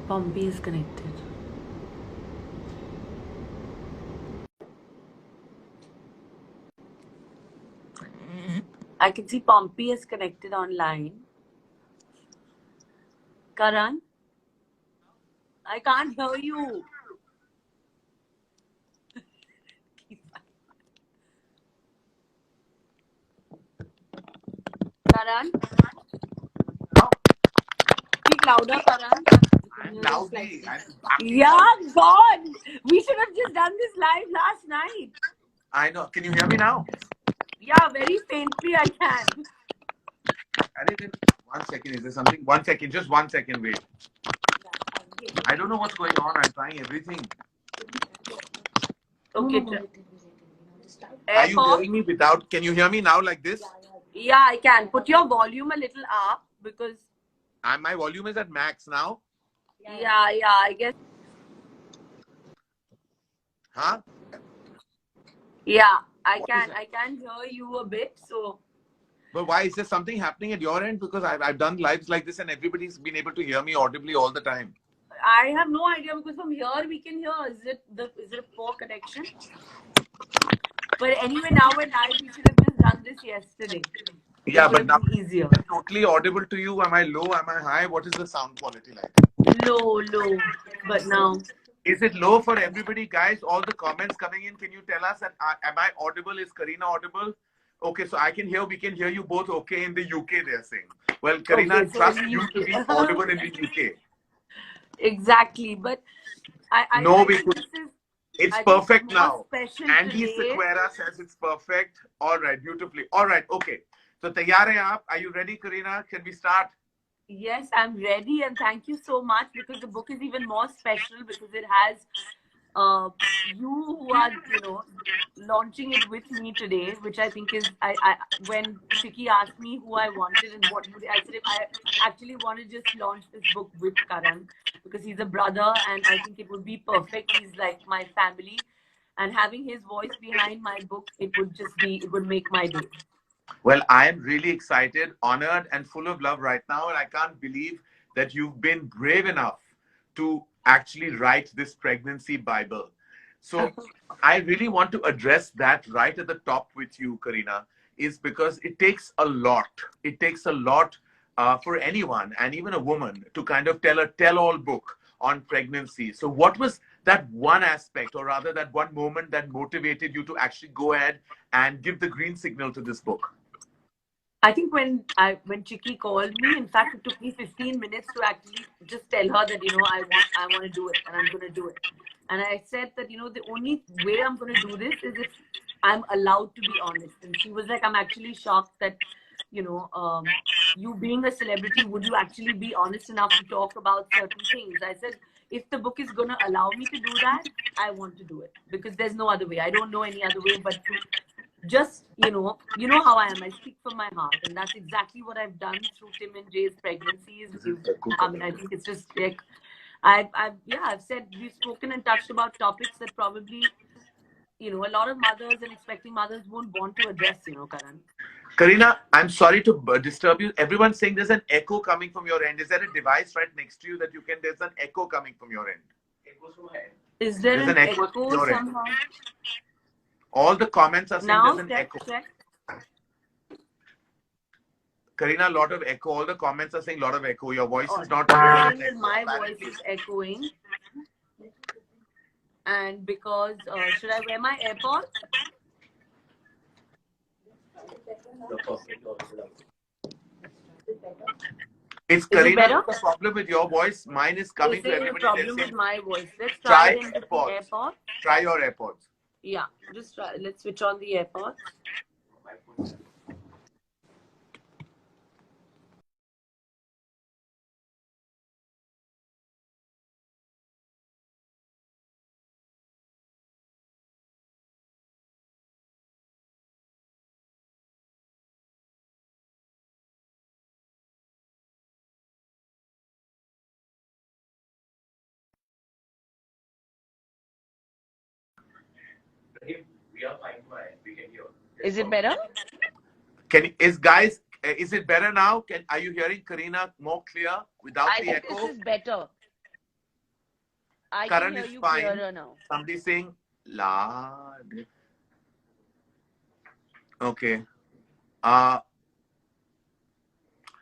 Pompey is connected. I can see Pompey is connected online. Karan, I can't hear you. Karan, speak louder, Karan. I'm loudly. Yeah, God. We should have just done this live last night. I know. Can you hear me now? Yeah, very faintly I can. One second. Is there something? 1 second. Just 1 second. Wait. I don't know what's going on. I'm trying everything. Okay. Are you AirPods? hearing me without? Can you hear me now like this? Yeah, I can. Put your volume a little up because. My volume is at max now. Yeah, I guess. Huh? Yeah, I can hear you a bit. So. But why is there something happening at your end? Because I've done lives like this and everybody's been able to hear me audibly all the time. I have no idea because from here we can hear. Is it a poor connection? But anyway, now we're live. We should have just done this yesterday. Yeah, but now easier. Totally audible to you. Am I low? Am I high? What is the sound quality like? Low. But now. Is it low for everybody, guys? All the comments coming in. Can you tell us that am I audible? Is Kareena audible? Okay, so I can hear. We can hear you both. Okay, in the UK, they're saying. Well, Kareena, Okay, so trust in you to be UK. audible in the UK. Exactly, but I think this is. It's I think perfect more now. special Andy today. Sequeira says it's perfect. All right, beautifully. All right, okay. So, taiyar hai aap? Are you ready, Kareena? Can we start? Yes, I'm ready, and thank you so much because the book is even more special because it has you who are launching it with me today, which I think is I when Chicky asked me who I wanted and what would I said if I actually want to just launch this book with Karan because he's a brother and I think it would be perfect. He's like my family, and having his voice behind my book, it would make my day. Well, I am really excited, honored, and full of love right now. And I can't believe that you've been brave enough to actually write this pregnancy Bible. So I really want to address that right at the top with you, Kareena, is because it takes a lot. It takes a lot for anyone and even a woman to kind of tell a tell-all book on pregnancy. So what was that one aspect, or rather that one moment that motivated you to actually go ahead and give the green signal to this book? I think when Chicky called me, in fact, it took me 15 minutes to actually just tell her that I want to do it and I'm going to do it. And I said that the only way I'm going to do this is if I'm allowed to be honest. And she was like, I'm actually shocked that you being a celebrity, would you actually be honest enough to talk about certain things? I said, if the book is going to allow me to do that, I want to do it because there's no other way. I don't know any other way but to just how I am. I speak from my heart, and that's exactly what I've done through Tim and Jay's pregnancies. I mean, I think it's just like I've said we've spoken and touched about topics that probably a lot of mothers and expecting mothers won't want to address. Karan. Kareena, I'm sorry to disturb you. Everyone's saying there's an echo coming from your end. Is there a device right next to you that there's an echo coming from your end? Is there There's an echo somehow? All the comments are saying Now, there's an echo. check. Kareena, a lot of echo. All the comments are saying a lot of echo. Your voice is not. Saying that my voice is echoing. And because, should I wear my AirPods? It's Kareena, the problem with your voice. Mine is coming to everybody. Problem with my voice. Let's try it with the AirPods. Try your AirPods. Yeah, just try. Let's switch on the AirPods. Is it better? Is it better now? Are you hearing Kareena more clear without I the think this echo? is better. I can Karan hear is you fine. clearer now. Somebody saying la. Okay. Uh,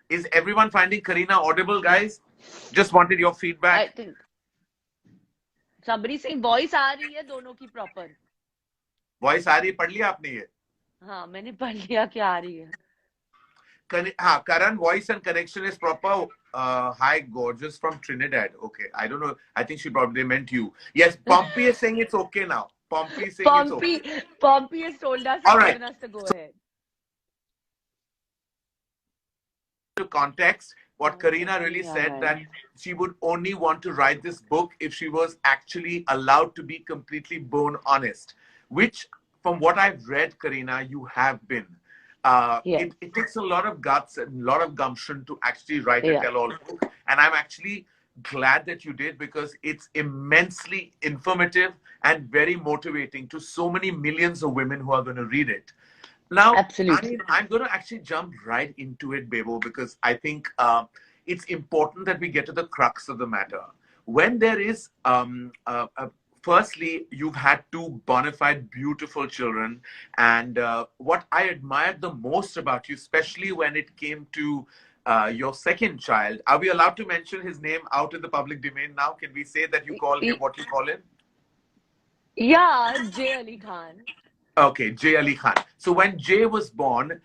is everyone finding Kareena audible, guys? Just wanted your I feedback. think somebody saying voice आ रही है दोनों की proper. Voice आ रही है, पढ़ लिया आपने ये? हाँ मैंने पढ़ लिया कि आ रही है. Karan voice and connection is proper. Hi, gorgeous from Trinidad. Okay, I don't know. I think she probably meant you. Yes, Pompey is saying it's okay now. Pompey is saying it's okay. Pompey has told us, All he's right. given us the go ahead. To context, what Kareena really said that she would only want to write this book if she was actually allowed to be completely bone honest, which, from what I've read, Kareena, you have been. Yes. It takes a lot of guts and a lot of gumption to actually write a Yeah. tell-all book, and I'm actually glad that you did because it's immensely informative and very motivating to so many millions of women who are going to read it. Now, Absolutely. I'm going to actually jump right into it, Bebo, because I think it's important that we get to the crux of the matter. When there is, firstly, you've had two bona fide, beautiful children. And what I admired the most about you, especially when it came to your second child, are we allowed to mention his name out in the public domain now? Can we say that you call him what you call him? Yeah, J. Ali Khan. Okay, Jay Ali Khan. So when Jay was born,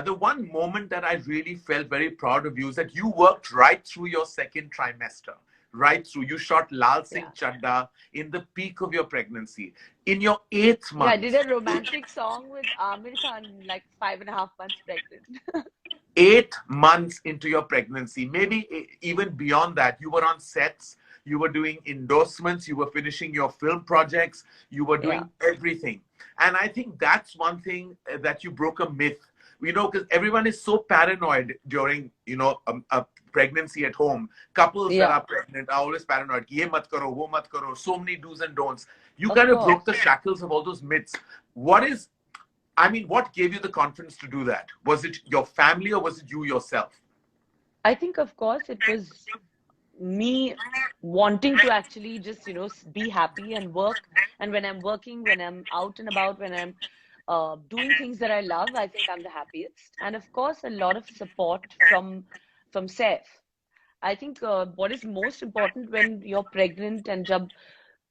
the one moment that I really felt very proud of you is that you worked right through your second trimester, right through. You shot Lal Singh Chadda in the peak of your pregnancy. In your 8th month. Yeah, I did a romantic song with Amir Khan, like 5.5 months pregnant. 8 months into your pregnancy, maybe even beyond that, you were on sets, you were doing endorsements, you were finishing your film projects, you were doing everything. And I think that's one thing that you broke a myth, because everyone is so paranoid during, a pregnancy at home. Couples that are pregnant are always paranoid. Ye mat karo, wo mat karo, so many do's and don'ts. You kind of broke the shackles of all those myths. What gave you the confidence to do that? Was it your family or was it you yourself? I think, of course, it was me wanting to actually just, be happy and work. And when I'm working, when I'm out and about, when I'm doing things that I love, I think I'm the happiest. And of course, a lot of support from Saif. I think what is most important when you're pregnant and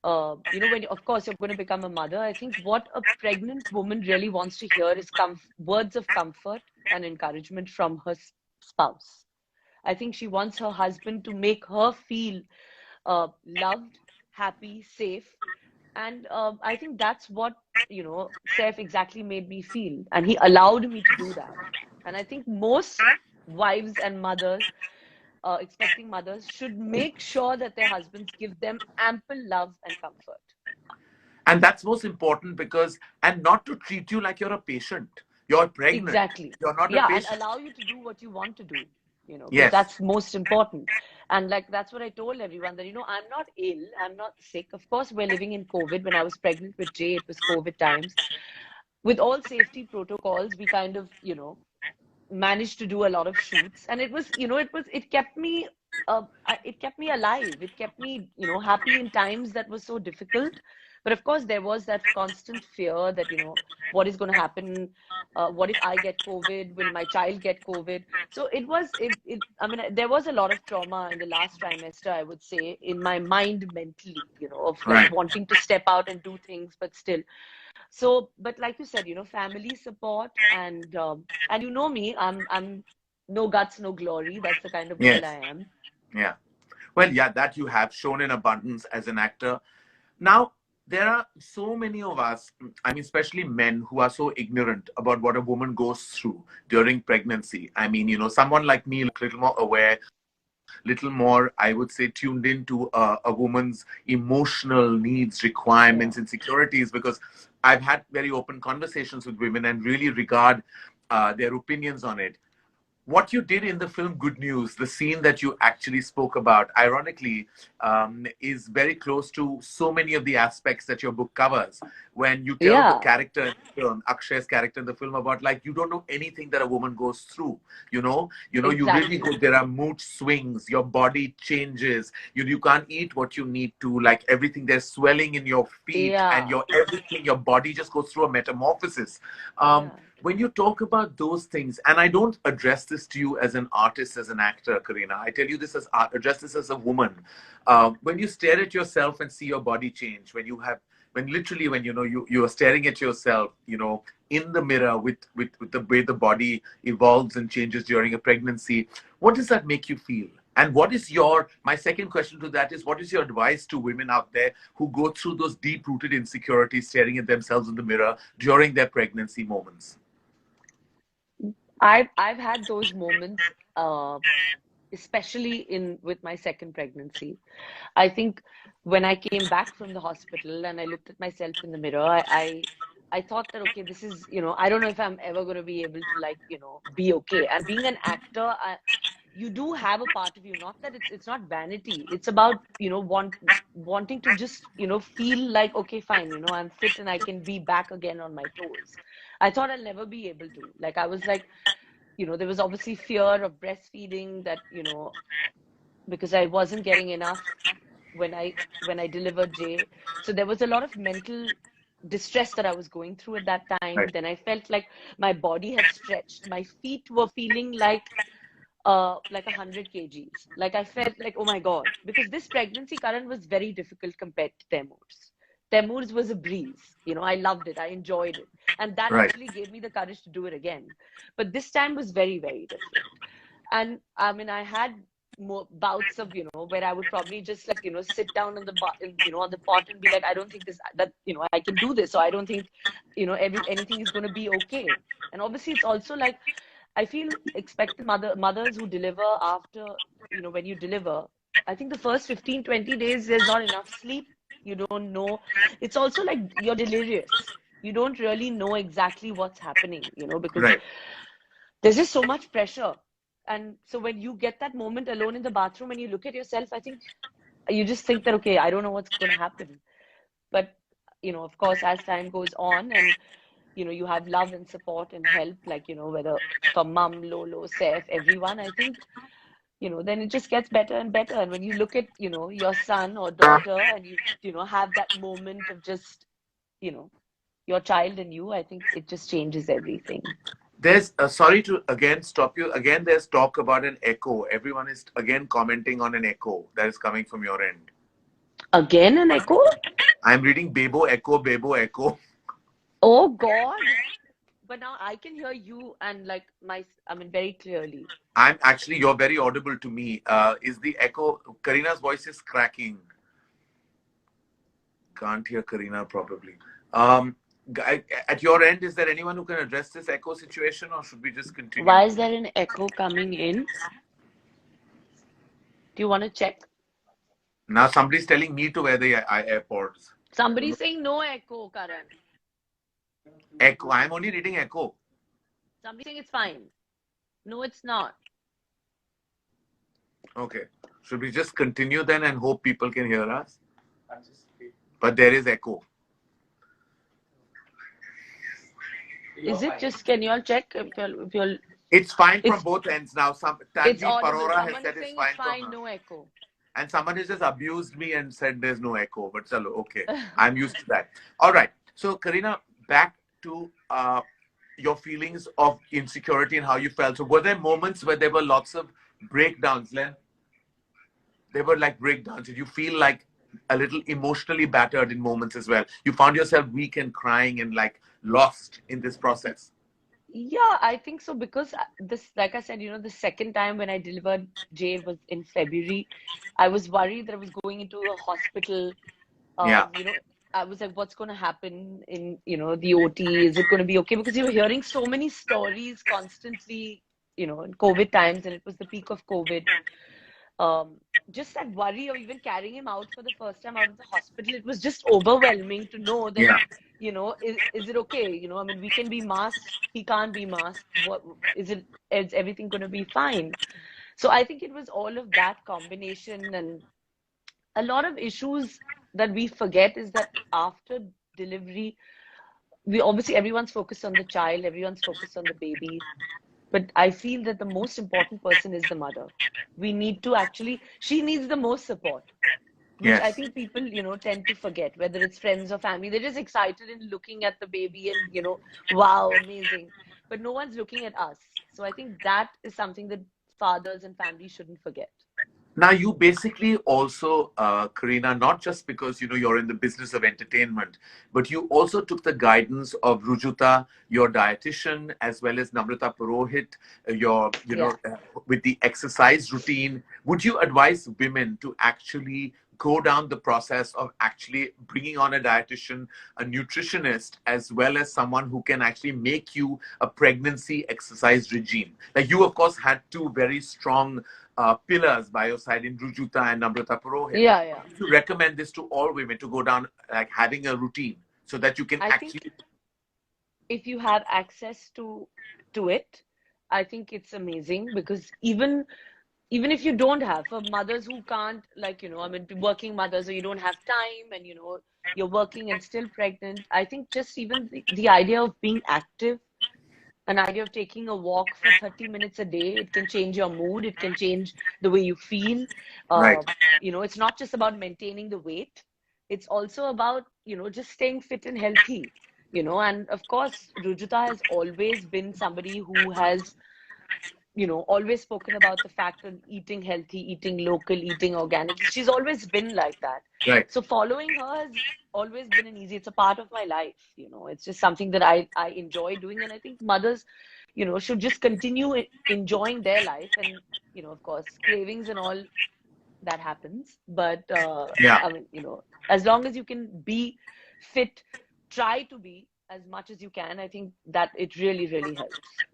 when of course you're going to become a mother, I think what a pregnant woman really wants to hear is words of comfort and encouragement from her spouse. I think she wants her husband to make her feel loved, happy, safe. And I think that's what, Saif exactly made me feel. And he allowed me to do that. And I think most wives and mothers, expecting mothers, should make sure that their husbands give them ample love and comfort. And that's most important and not to treat you like you're a patient. You're pregnant. Exactly. You're not a patient. And allow you to do what you want to do. Yes. That's most important. And that's what I told everyone that, I'm not ill, I'm not sick. Of course, we're living in COVID. When I was pregnant with Jay, it was COVID times. With all safety protocols, we kind of, managed to do a lot of shoots. And it was, it kept me alive. It kept me, happy in times that were so difficult. But of course, there was that constant fear that, what is going to happen? What if I get COVID? Will my child get COVID? So there was a lot of trauma in the last trimester, I would say, in my mind mentally, of like wanting to step out and do things, but still. So, but like you said, family support and you know me, I'm no guts, no glory. That's the kind of girl I am. Yeah. Well, yeah, that you have shown in abundance as an actor. Now, there are so many of us, especially men, who are so ignorant about what a woman goes through during pregnancy. Someone like me, a little more aware, little more, I would say, tuned into a woman's emotional needs, requirements, insecurities, because I've had very open conversations with women and really regard their opinions on it. what you did in the film Good News, the scene that you actually spoke about, ironically, is very close to so many of the aspects that your book covers. When you tell the Yeah, character in the film, Akshay's character in the film, about like you don't know anything that a woman goes through. You really exactly. go. There are mood swings. Your body changes. You can't eat what you need to. Like everything, there's swelling in your feet and Yeah, your everything. Your body just goes through a metamorphosis. Um, yeah. when you talk about those things, and I don't address this to you as an artist, as an actor, Kareena, I tell you this as address this as a woman. When you stare at yourself and see your body change, when literally when you are staring at yourself, in the mirror with the way the body evolves and changes during a pregnancy, what does that make you feel? And my second question to that is, what is your advice to women out there who go through those deep rooted insecurities staring at themselves in the mirror during their pregnancy moments? I've had those moments, especially in with my second pregnancy. I think when I came back from the hospital and I looked at myself in the mirror, I thought that, okay, this is, I don't know if I'm ever going to be able to, like, be okay. And being an actor, you do have a part of you, not that it's not vanity. It's about, wanting to just, feel like, okay, fine, I'm fit and I can be back again on my toes. I thought I'll never be able to. Like, I was like, there was obviously fear of breastfeeding that, because I wasn't getting enough when I delivered Jay. So there was a lot of mental distress that I was going through at that time. Right. Then I felt like my body had stretched. My feet were feeling like 100 kgs. Like I felt like, oh my God, because this pregnancy current was very difficult compared to Taimur's. Taimur's was a breeze. I loved it. I enjoyed it. And that Right. actually gave me the courage to do it again. But this time was very, very different. And I mean, I had more bouts of, where I would probably just like, sit down on the, on the pot and be like, I don't think that, I can do this. So I don't think, anything is going to be okay. And obviously it's also like, I feel expected mothers who deliver after, when you deliver, I think the first 15, 20 days, there's not enough sleep. You don't know. It's also like you're delirious. You don't really know exactly what's happening, because Right. there's just so much pressure. And so when you get that moment alone in the bathroom and you look at yourself, I think you just think that, okay, I don't know what's going to happen. But, of course, as time goes on and, you have love and support and help, like, whether from mum, Lolo, Seth, everyone, I think, then it just gets better and better. And when you look at, your son or daughter and have that moment of just, you know, your child and you, I think it just changes everything. There's sorry to again stop you. Again, there's talk about an echo. Everyone is again commenting on an echo that is coming from your end. Again, an echo? I'm reading Bebo echo, Bebo echo. Oh God. But now I can hear you and like I mean, very clearly. You're very audible to me. Is the echo, Kareena's voice is cracking. Can't hear Kareena probably. At your end, is there anyone who can address this echo situation, or should we just continue? Why is there an echo coming in? Do you want to check? Now somebody's telling me to wear the AirPods. Somebody's saying no echo, Karan. Echo. I'm only reading echo. Somebody's saying it's fine. No, it's not. Okay. Should we just continue then and hope people can hear us? But there is echo. Is it just, can you all check if you'll It's fine from it's both ends now. it's Tanvi audible. Parora has Someone said is it's saying it's fine from fine, her. no echo. And someone has just abused me and said there's no echo. But chalo, okay. I'm used to that. All right. So, Kareena, back to your feelings of insecurity and how you felt. So, were there moments where there were lots of breakdowns, Len? There were like breakdowns. Did you feel like a little emotionally battered in moments as well? You found yourself weak and crying and like lost in this process? Yeah, I think so because this, like I said, the second time when I delivered Jay was in February. I was worried that I was going into a hospital. Yeah. I was like, what's going to happen in, the OT? Is it going to be okay? Because you were hearing so many stories constantly, in COVID times, and it was the peak of COVID. Um, just that worry of even carrying him out for the first time out of the hospital, it was just overwhelming to know that, Yeah. is it okay? I mean, we can be masked, he can't be masked. Is everything going to be fine? So I think it was all of that combination, and a lot of issues that we forget is that after delivery, we obviously everyone's focused on the child, everyone's focused on the baby, but I feel that the most important person is the mother. We need to actually, she needs the most support, which I Yes. think people, tend to forget, whether it's friends or family. They're just excited in looking at the baby and, wow, amazing. But no one's looking at us. So I think that is something that fathers and families shouldn't forget. Now, you basically also, Kareena, not just because you're in the business of entertainment, but you also took the guidance of Rujuta, your dietitian, as well as Namrata Purohit, your Yeah. with the exercise routine. Would you advise women to actually go down the process of actually bringing on a dietitian, a nutritionist, as well as someone who can actually make you a pregnancy exercise regime? Like, you, of course, had two very strong pillars by your side in Rujuta and Namrata Purohit. Yeah, yeah. Would you recommend this to all women to go down, like having a routine so that you can I think actually? if you have access to it, I think it's amazing, because even if you don't have, for mothers who can't, like, I mean, working mothers, or you don't have time, and you're working and still pregnant, I think just even the idea of being active, an idea of taking a walk for 30 minutes a day, it can change your mood, it can change the way you feel. Right. uh, it's not just about maintaining the weight, it's also about just staying fit and healthy. And of course, Rujuta has always been somebody who has always spoken about the fact of eating healthy, eating local, eating organic. She's always been like that. Right. So following her has always been an easy, it's a part of my life. It's just something that I enjoy doing. And I think mothers, should just continue enjoying their life. And, of course, cravings and all that happens. But, Yeah. I mean, as long as you can be fit, try to be as much as you can, I think that it really, really helps.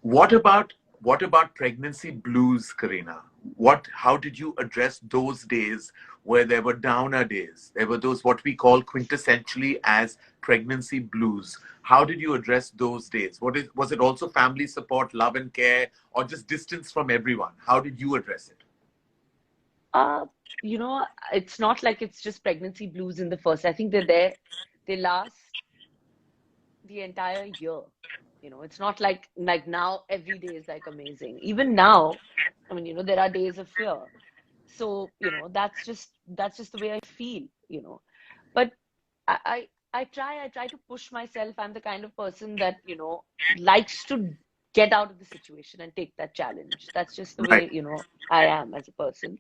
What about pregnancy blues, Karina? How did you address those days where there were downer days? There were those what we call quintessentially as pregnancy blues. How did you address those days? Was it also family support, love and care, or just distance from everyone? How did you address it? Uh, it's not like it's just pregnancy blues in the first. I think they last the entire year. It's not like now every day is like amazing. Even now, I mean, there are days of fear. So, that's just the way I feel. But I try to push myself. I'm the kind of person that, likes to get out of the situation and take that challenge. That's just the Right. way, I am as a person,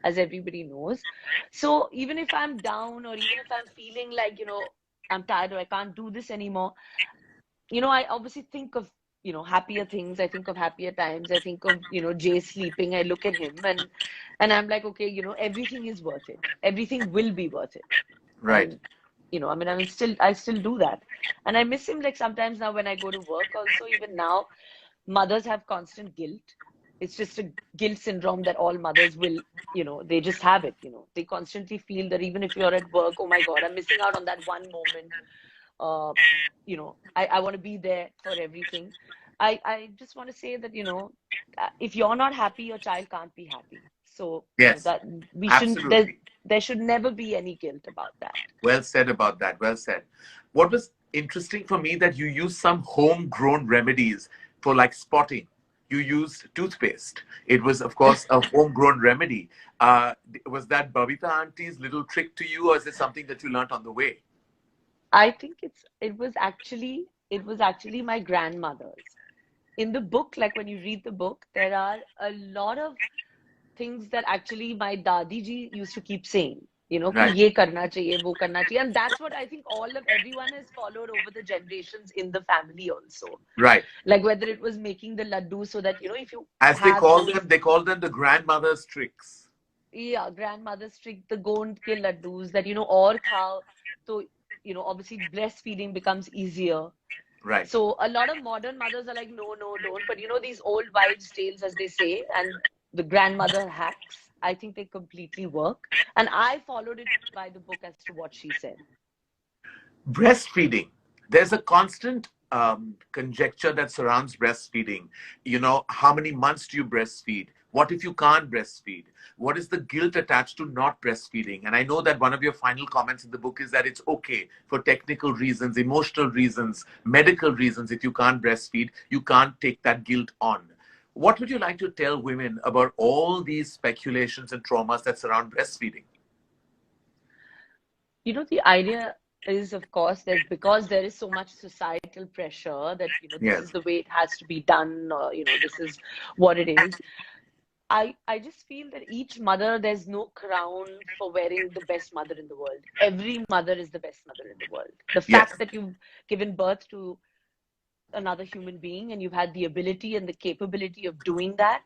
as everybody knows. So even if I'm down, or even if I'm feeling like, I'm tired, or I can't do this anymore, I obviously think of, happier things. I think of happier times. I think of, Jay sleeping. I look at him, and I'm like, okay, everything is worth it. Everything will be worth it. Right. And, I mean, I still do that. And I miss him, like, sometimes now when I go to work also. Even now, mothers have constant guilt. It's just a guilt syndrome that all mothers will, they just have it. They constantly feel that even if you're at work, oh my God, I'm missing out on that one moment. I want to be there for everything. I just want to say that, if you're not happy, your child can't be happy. So, Yes. that we shouldn't, Absolutely. there should never be any guilt about that. Well said about that. Well said. What was interesting for me that you used some homegrown remedies for like spotting. You used toothpaste. It was, of course, a homegrown remedy. Was that Babita auntie's little trick to you, or is it something that you learnt on the way? I think it was actually my grandmother's. In the book, like when you read the book, there are a lot of things that actually my dadi ji used to keep saying, ki Right. ye karna chahiye, wo karna chahiye. And that's what I think everyone has followed over the generations in the family also. Right. Like whether it was making the laddu so that, if you As have those, they call them the grandmother's tricks. yeah, grandmother's trick, the gond ke laddus that, or khao. So, obviously breastfeeding becomes easier. Right. So a lot of modern mothers are like, no, no, don't. But these old wives' tales, as they say, and the grandmother hacks I think they completely work. And I followed it by the book as to what she said. Breastfeeding. There's a constant conjecture that surrounds breastfeeding. How many months do you breastfeed? What if you can't breastfeed? What is the guilt attached to not breastfeeding? And I know that one of your final comments in the book is that it's okay for technical reasons, emotional reasons, medical reasons. If you can't breastfeed, you can't take that guilt on. What would you like to tell women about all these speculations and traumas that surround breastfeeding? The idea is, of course, that because there is so much societal pressure that, this is Yes. the way it has to be done, or, this is what it is. I just feel that each mother, there's no crown for wearing the best mother in the world. Every mother is the best mother in the world. The Yes. fact that you've given birth to another human being and you've had the ability and the capability of doing that,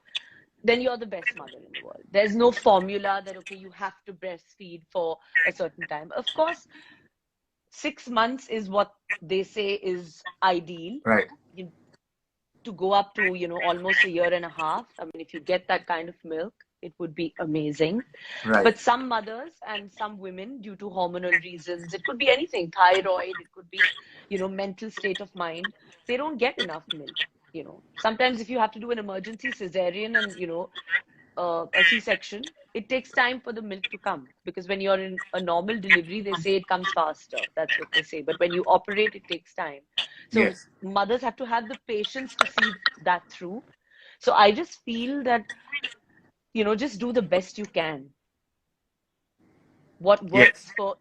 then you're the best mother in the world. There's no formula that, okay, you have to breastfeed for a certain time. Of course, 6 months is what they say is ideal. Right. To go up to, almost a year and a half. I mean, if you get that kind of milk, it would be amazing. Right. But some mothers and some women, due to hormonal reasons, it could be anything, thyroid, it could be, mental state of mind, they don't get enough milk. Sometimes if you have to do an emergency cesarean and, a C-section, it takes time for the milk to come, because when you're in a normal delivery, they say it comes faster. That's what they say. But when you operate, it takes time. So Yes. mothers have to have the patience to see that through. So I just feel that, just do the best you can. What works Yes. for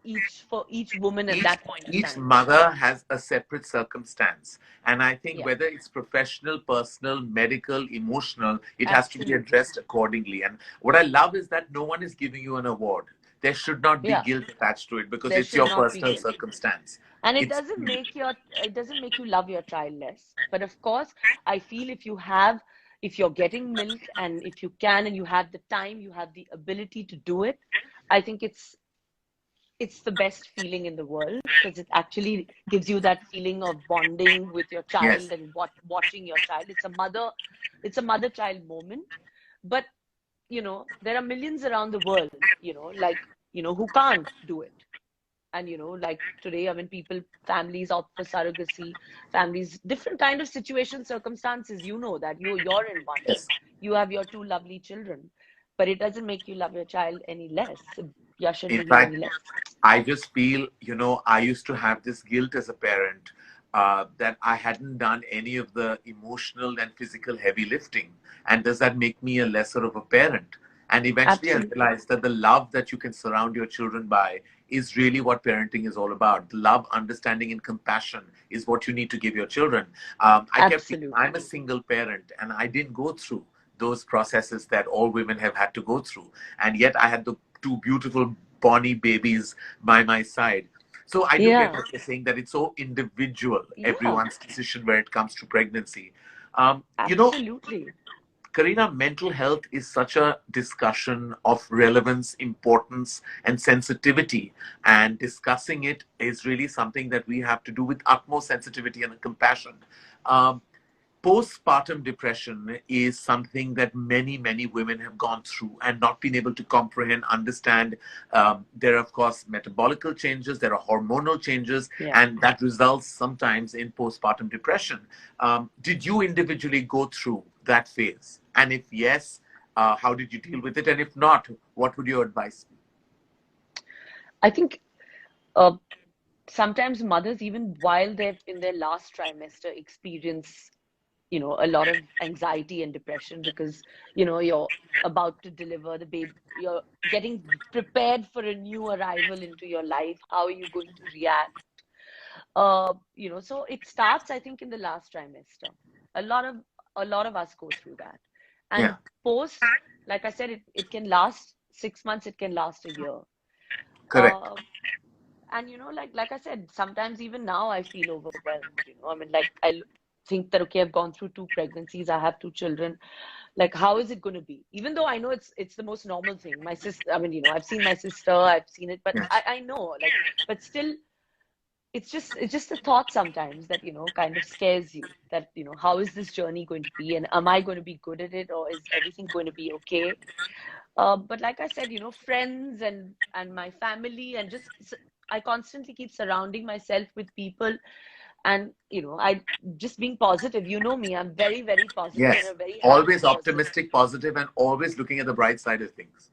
each woman at each that point of each time. mother has a separate circumstance, and I think Yeah, whether it's professional, personal, medical, emotional, it has to be absolutely. addressed accordingly. And what I love is that no one is giving you an award. There should not be Yeah, guilt attached to it, because there it's should your not be personal guilt. circumstance. And It's it doesn't make you love your child less. But of course, I feel if you're getting milk and if you can and you have the time, you have the ability to do it, I think it's the best feeling in the world, because it actually gives you that feeling of bonding with your yes. child and watching your child. It's a mother child moment. But there are millions around the world, like, who can't do it. And like today, I mean, families opt for surrogacy, families, different kind of situations, circumstances, that you're in one, Yes. you have your two lovely children, but it doesn't make you love your child any less. In Shouldn't you any fact, less? I just feel, I used to have this guilt as a parent, that I hadn't done any of the emotional and physical heavy lifting. And does that make me a lesser of a parent? And eventually I Absolutely. realized that the love that you can surround your children by is really what parenting is all about. Love, understanding, and compassion is what you need to give your children. I kept thinking, I'm Absolutely. a single parent and I didn't go through those processes that all women have had to go through. And yet I had the two beautiful Bonnie babies by my side. So I do get Yeah. what you're saying, that it's so individual, Yeah, everyone's decision where it comes to pregnancy. Um, you know, absolutely. Karina, mental health is such a discussion of relevance, importance, and sensitivity. And discussing it is really something that we have to do with utmost sensitivity and compassion. Um, Postpartum depression is something that many women have gone through and not been able to comprehend, understand. There are, of course, metabolical changes, there are hormonal changes, Yeah. and that results sometimes in postpartum depression. Did you individually go through that phase? And if yes, how did you deal with it? And if not, what would your advice be? I think uh, sometimes mothers, even while they're in their last trimester, experience a lot of anxiety and depression, because you're about to deliver the baby, you're getting prepared for a new arrival into your life. How are you going to react? So it starts, I think, in the last trimester. a lot of a lot of us go through that. And Yeah, post, like I said, it can last 6 months, it can last a year. correct. uh, and like I said, sometimes even now I feel overwhelmed. I mean, like, think that, okay, I've gone through two pregnancies, I have two children. Like, how is it going to be? Even though I know it's the most normal thing. My sister, I mean, I've seen my sister, I've seen it, but Yes. I know, like, but still, it's just a thought sometimes that kind of scares you, that how is this journey going to be, and am I going to be good at it, or is everything going to be okay? But like I said, friends and my family, and I constantly keep surrounding myself with people, and I just being positive. You know me, I'm very, very positive and Yes. a very happy Always person. optimistic, positive, and always looking at the bright side of things.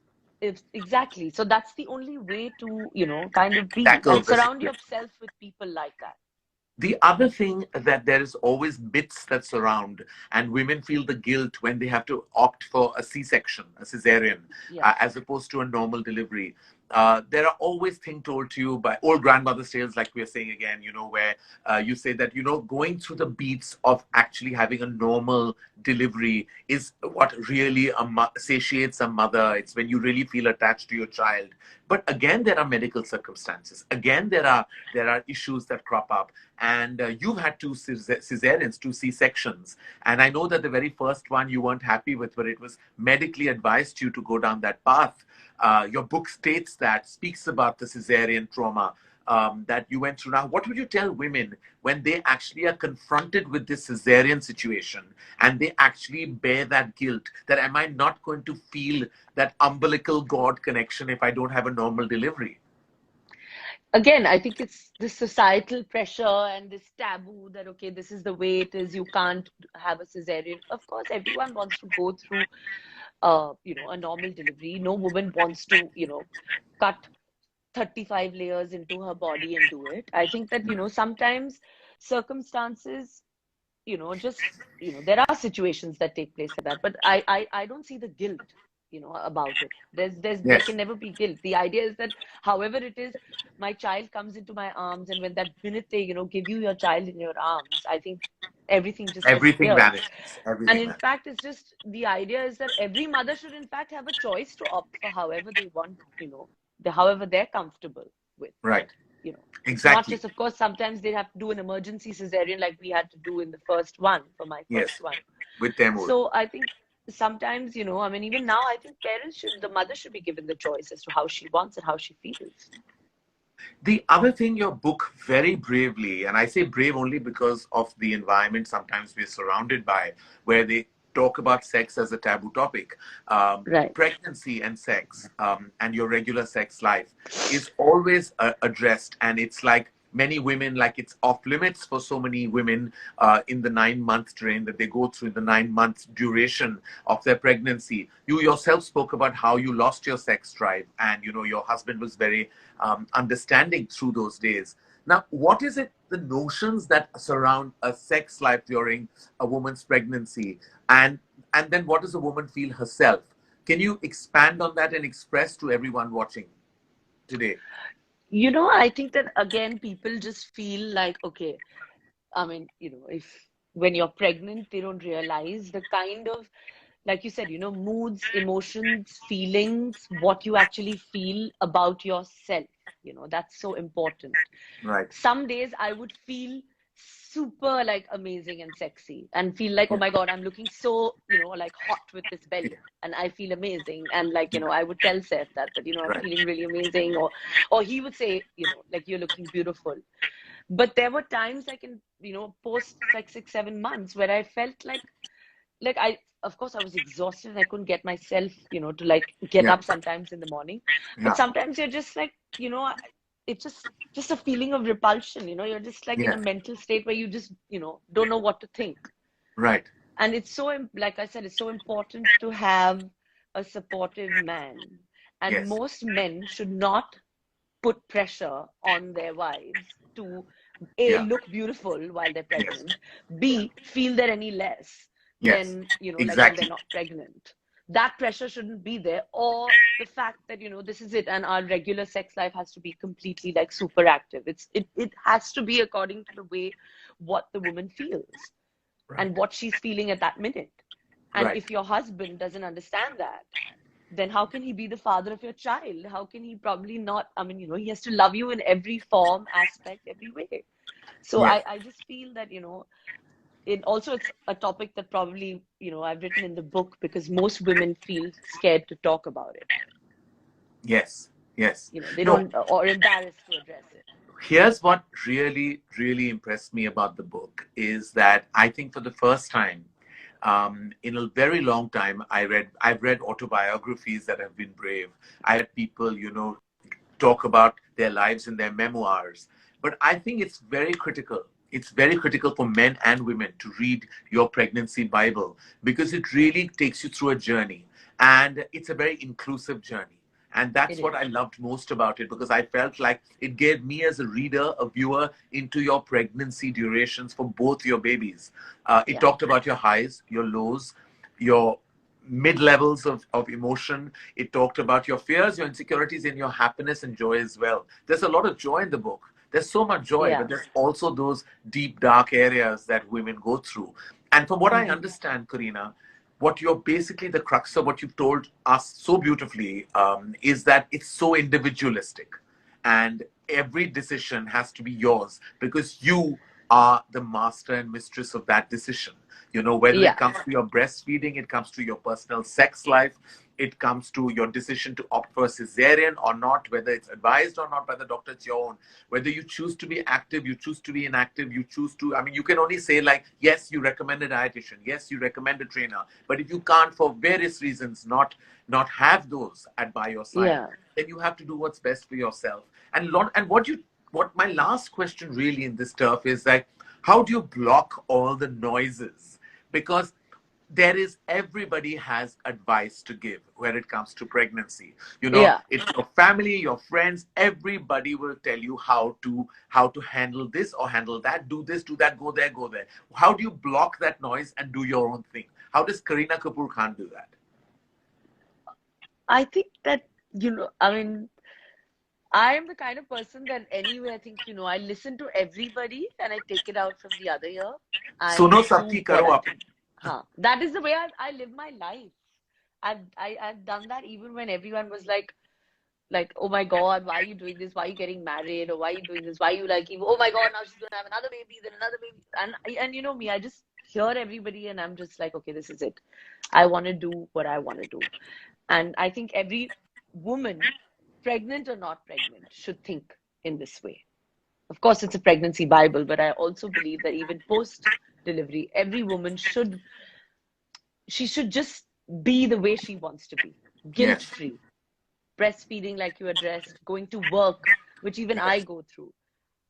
Exactly. So that's the only way to, kind of be Tackle and the surround situation. yourself with people like that. The other thing that there is always myths that surround, and women feel the guilt when they have to opt for a C-section, a cesarean, Yes. as opposed to a normal delivery. There are always things told to you by old grandmother's tales, like we are saying again, where you say that, going through the beats of actually having a normal delivery is what really satiates a mother. It's when you really feel attached to your child. But again, there are medical circumstances. Again, there are issues that crop up, and you've had two cesareans, two C-sections, and I know that the very first one you weren't happy with, but it was medically advised you to go down that path. Your book states that, speaks about the cesarean trauma that you went through. Now, what would you tell women when they actually are confronted with this cesarean situation and they actually bear that guilt, that am I not going to feel that umbilical God connection if I don't have a normal delivery? Again, I think it's this societal pressure and this taboo that, okay, this is the way it is, you can't have a cesarean. Of course, everyone wants to go through, a normal delivery. No woman wants to, cut 35 layers into her body and do it. I think that, sometimes circumstances, just, there are situations that take place like that, but I don't see the guilt, about it. There Yes. can never be guilt. The idea is that however it is, my child comes into my arms, and when that minute they, give you your child in your arms, I think everything just Everything disappears. vanishes. And Everything in vanishes. fact, it's just the idea is that every mother should in fact have a choice to opt for however they want, however they're comfortable with. Right. It's not Exactly. just, of course, sometimes they have to do an emergency cesarean like we had to do in the first one for my first Yes. one. With Temur. So I think sometimes, I mean, even now, I think the mother should be given the choice as to how she wants and how she feels. The other thing your book very bravely, and I say brave only because of the environment sometimes we're surrounded by, where they talk about sex as a taboo topic, Right. pregnancy and sex, and your regular sex life is always addressed. And it's like many women, like it's off limits for so many women in the 9 month drain that they go through, in the 9 month duration of their pregnancy. You yourself spoke about how you lost your sex drive, and your husband was very understanding through those days. Now, what is it, the notions that surround a sex life during a woman's pregnancy, and then what does a woman feel herself? Can you expand on that and express to everyone watching today? I think that again, people just feel like, okay, I mean, if when you're pregnant, they don't realize the kind of, like you said, moods, emotions, feelings, what you actually feel about yourself. That's so important. Right. Some days I would feel super like amazing and sexy and feel like, oh Yeah. my God, I'm looking so, like hot with this Yeah. belly and I feel amazing. And like, I would tell Seth that, I'm Right. feeling really amazing. Or he would say, like, you're looking beautiful. But there were times like in, post like 6, 7 months where I felt like of course I was exhausted and I couldn't get myself, to like get Yeah. up sometimes in the morning. But Yeah. sometimes you're just like, it's just a feeling of repulsion, you're just like in a Yeah. mental state where you just, don't know what to think. Right. And it's so, like I said, it's so important to have a supportive man. And Yes. most men should not put pressure on their wives to A, Yeah. look beautiful while they're Yes. pregnant, B, feel they're any less Yes. than, like when they're Exactly. not pregnant. That pressure shouldn't be there. Or the fact that, this is it and our regular sex life has to be completely like super active. It has to be according to the way what the woman feels Right. and what she's feeling at that minute. And Right. if your husband doesn't understand that, then how can he be the father of your child? How can he probably not? I mean, he has to love you in every form, aspect, every way. So Yes. I just feel that, it's a topic that probably, I've written in the book because most women feel scared to talk about it. Yes. Yes. They No. don't, or embarrassed to address it. Here's what really, really impressed me about the book is that I think for the first time, In a very long time, I've read autobiographies that have been brave. I had people, talk about their lives in their memoirs. But I think it's very critical. It's very critical for men and women to read your pregnancy Bible because it really takes you through a journey. And it's a very inclusive journey. And It that's what is. I loved most about it because I felt like it gave me, as a reader, a viewer, into your pregnancy durations for both your babies. It Yeah. talked about your highs, your lows, your mid levels of emotion. It talked about your fears, your insecurities, and your happiness and joy as well. There's a lot of joy in the book. There's so much joy, but Yeah. there's also those deep, dark areas that women go through. And from what I Hmm. understand, Kareena, what you're basically, the crux of what you've told us so beautifully, is that it's so individualistic and every decision has to be yours because you are the master and mistress of that decision. Whether it Yeah. comes to your breastfeeding, it comes to your personal sex life, it comes to your decision to opt for a cesarean or not, whether it's advised or not by the doctor, it's your own. Whether you choose to be active, you choose to be inactive, you choose to, I mean, you can only say, like, yes, you recommend a dietitian, yes, you recommend a trainer, but if you can't, for various reasons, not have those by your side, Yeah. then you have to do what's best for yourself. And what my last question really in this turf is, like, how do you block all the noises? Because everybody has advice to give when it comes to pregnancy. Yeah. It's your family, your friends, everybody will tell you how to handle this or handle that, do this, do that, go there, go there. How do you block that noise and do your own thing? How does Kareena Kapoor Khan do that? I think that, I mean, I am the kind of person that anyway, I think, I listen to everybody and I take it out from the other ear. I Suno do sabki what karo I apni. think. Huh. That is the way I live my life. I've done that even when everyone was like, oh my God, why are you doing this? Why are you getting married? Or why are you doing this? Why are you like, oh my God, now she's gonna have another baby, then another baby. And you know me, I just hear everybody and I'm just like, okay, this is it. I want to do what I want to do. And I think every woman, pregnant or not pregnant, should think in this way. Of course, it's a pregnancy Bible, but I also believe that even post delivery, every woman she should just be the way she wants to be, guilt Yes. free, breastfeeding like you addressed, going to work, which even I Yes. go through.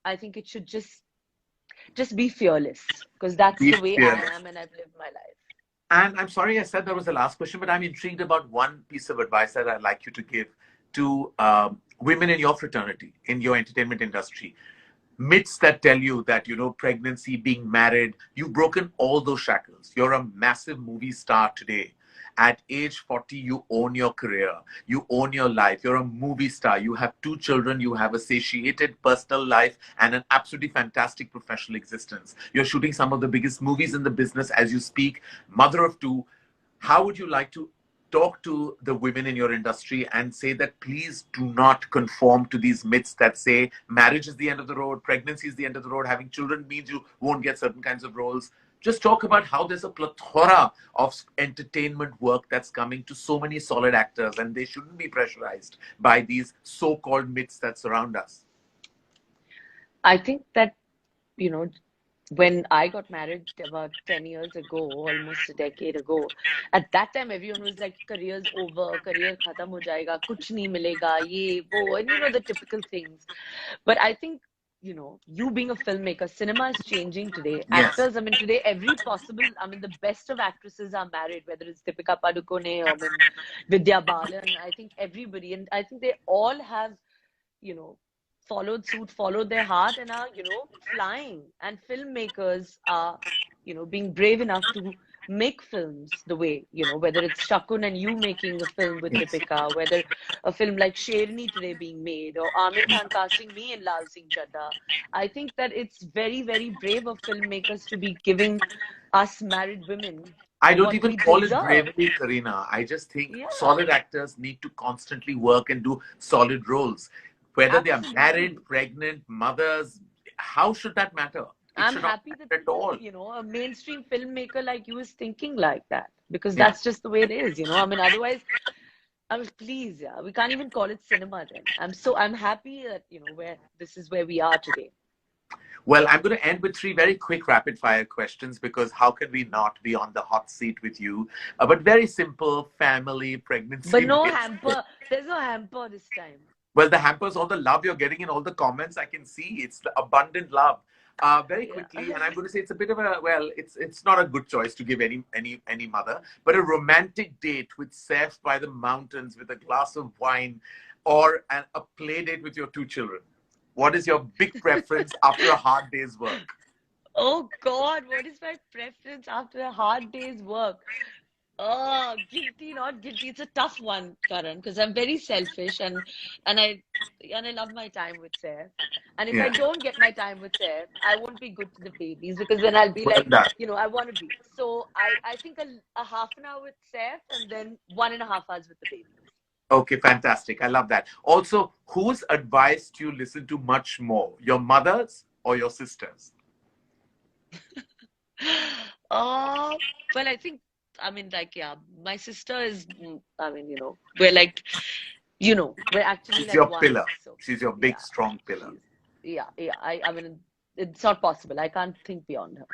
I think it should just be fearless because that's Be the way I fearless. am and I've lived my life. And I'm sorry I said that was the last question, but I'm intrigued about one piece of advice that I'd like you to give to women in your fraternity, in your entertainment industry. Myths that tell you that, pregnancy, being married, you've broken all those shackles. You're a massive movie star today. At age 40, you own your career, you own your life, you're a movie star, you have two children, you have a satiated personal life and an absolutely fantastic professional existence. You're shooting some of the biggest movies in the business as you speak, mother of two. How would you like to talk to the women in your industry and say that please do not conform to these myths that say marriage is the end of the road, pregnancy is the end of the road, having children means you won't get certain kinds of roles? Just talk about how there's a plethora of entertainment work that's coming to so many solid actors and they shouldn't be pressurized by these so-called myths that surround us. I think that, you know, when I got married about 10 years ago, almost a decade ago, at that time everyone was like, career's over, career khatam ho jayega, kuch nahi milega, ye, wo, and the typical things. But I think, you being a filmmaker, cinema is changing today. Yes. Actors, I mean, today every possible, I mean, the best of actresses are married, whether it's Deepika Padukone or I mean, Vidya Balan. I think everybody, and I think they all have you know, followed suit, followed their heart, and are, flying. And filmmakers are, being brave enough to make films the way, whether it's Shakun and you making a film with Yes. Deepika, whether a film like Sherni today being made, or Amir Khan casting me in Lal Singh Chadda. I think that it's very, very brave of filmmakers to be giving us married women I don't what even we call it deserve. bravery, Karina. I just think Yeah, solid actors need to constantly work and do solid roles. Whether they are married, absolutely. pregnant, mothers, how should that matter? It I'm should not happy that, matter at all. a mainstream filmmaker like you is thinking like that because Yeah. that's just the way it is. I mean, otherwise, I mean, please, yeah, we can't even call it cinema then. I'm happy that, where this is where we are today. Well, I'm going to end with three very quick rapid fire questions because how can we not be on the hot seat with you? But very simple family, But pregnancy no based. hamper. There's no hamper this time. Well, the hampers, all the love you're getting in all the comments, I can see it's the abundant love. Very Yeah. quickly, and I'm going to say it's a bit of a well, it's not a good choice to give any mother, but a romantic date with Seth by the mountains with a glass of wine, or a play date with your two children. What is your big preference after a hard day's work? Oh God, what is my preference after a hard day's work? Oh, guilty, not guilty. It's a tough one, Karan, because I'm very selfish and I and I love my time with Seth. And if I Yeah, don't get my time with Seth, I won't be good to the babies because then I'll be well like, done. I want to be. So I think a half an hour with Seth and then 1.5 hours with the babies. Okay, fantastic. I love that. Also, whose advice do you listen to much more, your mother's or your sister's? Oh, well, I mean, like, yeah, my sister is, I mean, we're like, we're actually She's like your one. pillar. So, She's your big, yeah, strong pillar. she's, yeah. I mean, it's not possible. I can't think beyond her.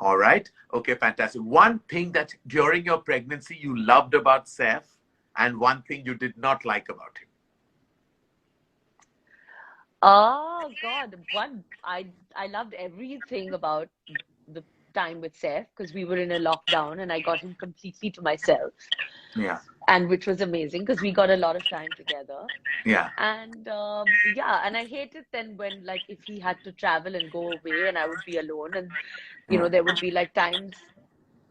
All right. Okay, fantastic. One thing that during your pregnancy you loved about Seth and one thing you did not like about him. Oh God, I loved everything about the time with Seth because we were in a lockdown and I got him completely to myself, Yeah. and which was amazing because we got a lot of time together. Yeah. And yeah, and I hated then when like if he had to travel and go away and I would be alone and Yeah. there would be like times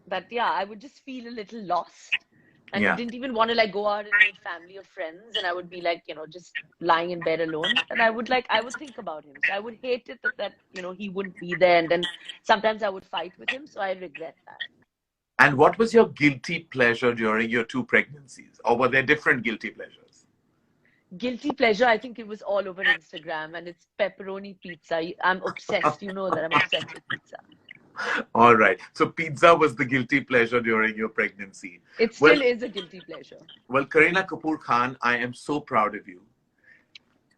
that yeah, I would just feel a little lost and Yeah. didn't even want to like go out and meet family or friends and I would be like, just lying in bed alone and I would think about him. So I would hate it that he wouldn't be there and then sometimes I would fight with him. So I regret that. And what was your guilty pleasure during your two pregnancies? Or were there different guilty pleasures? Guilty pleasure, I think it was all over Instagram and it's pepperoni pizza. I'm obsessed. You know that I'm obsessed with pizza. All right. So pizza was the guilty pleasure during your pregnancy. It Well, still is a guilty pleasure. well, Kareena Kapoor Khan, I am so proud of you.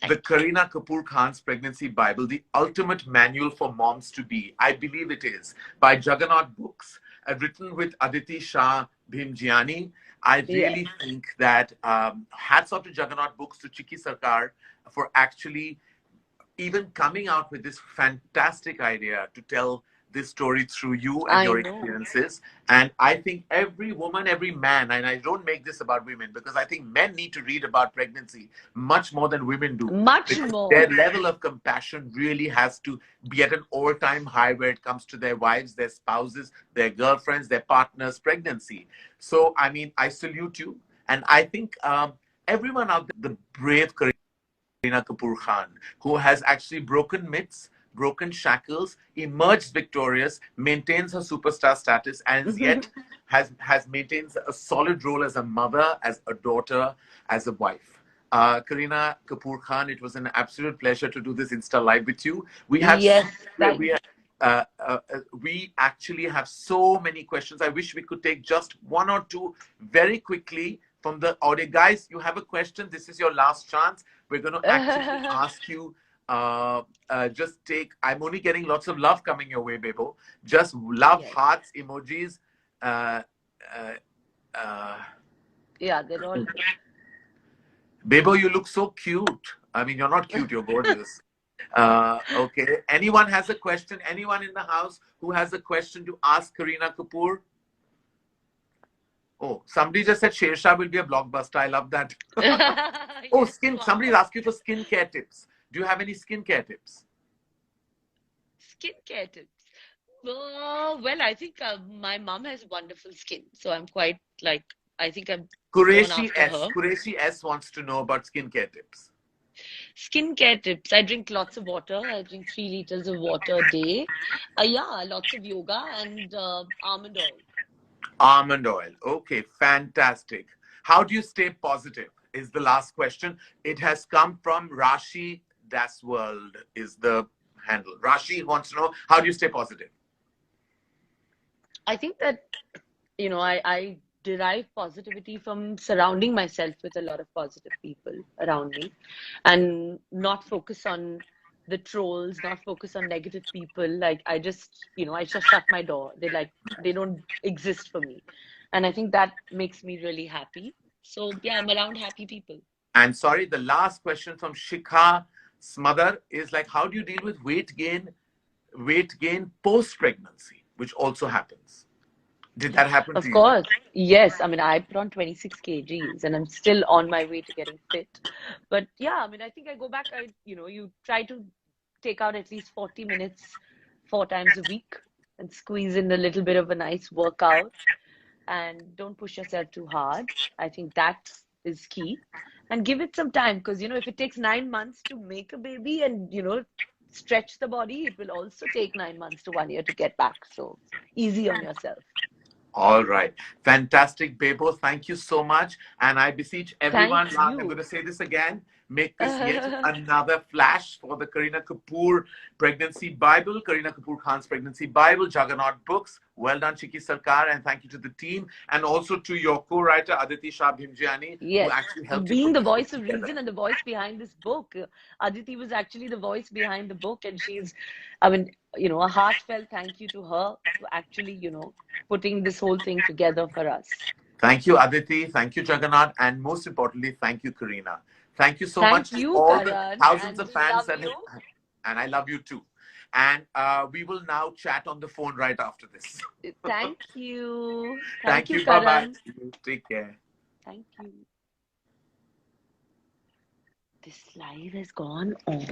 The Thank you. Kareena Kapoor Khan's Pregnancy Bible, the ultimate manual for moms to be, I believe it is, by Jagannath Books, written with Aditi Shah Bhimjiani. I Yeah. really think that hats off to Jagannath Books, to Chiki Sarkar, for actually even coming out with this fantastic idea to tell this story through you and I your know. experiences. And I think every woman, every man, and I don't make this about women because I think men need to read about pregnancy much more than women do. Much Because their more. level of compassion really has to be at an all-time high where it comes to their wives, their spouses, their girlfriends, their partners' pregnancy. So, I mean, I salute you. And I think everyone out there, the brave Kareena Kapoor Khan, who has actually broken myths, broken shackles, emerged victorious, maintains her superstar status, and yet has maintains a solid role as a mother, as a daughter, as a wife. Kareena Kapoor Khan, it was an absolute pleasure to do this Insta Live with you. We have Yes, thank we we actually have so many questions. I wish we could take just one or two very quickly from the audio. Guys, you have a question. This is your last chance. We're going to actually ask you. Just take. I'm only getting lots of love coming your way, Bebo. Just love, Yes. hearts, emojis. Uh, uh, uh, Yeah, they're all Bebo, you look so cute. I mean, you're not cute. You're gorgeous. Okay. Anyone has a question? Anyone in the house who has a question to ask Kareena Kapoor? Oh, somebody just said Shersha will be a blockbuster. I love that. Oh, Yes, skin. wow. Somebody's asking for skincare tips. Do you have any skincare tips? Skincare tips. Well, I think my mom has wonderful skin, so I'm quite like I think I'm born Qureshi after S. her. Qureshi S wants to know about skincare tips. Skincare tips. I drink lots of water. I drink 3 liters of water a day. Yeah, lots of yoga and almond oil. Almond oil. Okay, fantastic. How do you stay positive? Is the last question. It has come from Rashi Das World is the handle. Rashi wants to know how do you stay positive? I think that I derive positivity from surrounding myself with a lot of positive people around me and not focus on the trolls, not focus on negative people. Like I just, I just shut my door. They don't exist for me. And I think that makes me really happy. So yeah, I'm around happy people. And sorry, the last question from Shikha Smother is like, how do you deal with weight gain post pregnancy, which also happens? Did that happen to Of you? course, yes. I mean, I put on 26 kgs and I'm still on my way to getting fit. But yeah, I mean, I think I go back, you try to take out at least 40 minutes 4 times a week and squeeze in a little bit of a nice workout and don't push yourself too hard. I think that is key. And give it some time because, if it takes 9 months to make a baby and, stretch the body, it will also take 9 months to 1 year to get back. So easy on yourself. All right. Fantastic, Bebo. Thank you so much. And I beseech everyone, Thank I'm going you. to say this again, make this yet another flash for the Kareena Kapoor Pregnancy Bible, Kareena Kapoor Khan's Pregnancy Bible, Juggernaut Books. Well done, Chiki Sarkar. And thank you to the team and also to your co-writer, Aditi Shah Bhimjiani, who Yes, actually helped you being put the this book voice of together. reason and the voice behind this book. Aditi was actually the voice behind the book, and I mean, a heartfelt thank you to her for actually, putting this whole thing together for us. Thank you, Aditi. Thank you, Jagannath. And most importantly, thank you, Kareena. Thank you so much Thank to you, all the Karan, thousands and of we fans love that have, you. and I love you too. And we will now chat on the phone right after this. Thank you. Thank Thank you, you. Bye bye. Karan. Take care. Thank you. This live has gone on.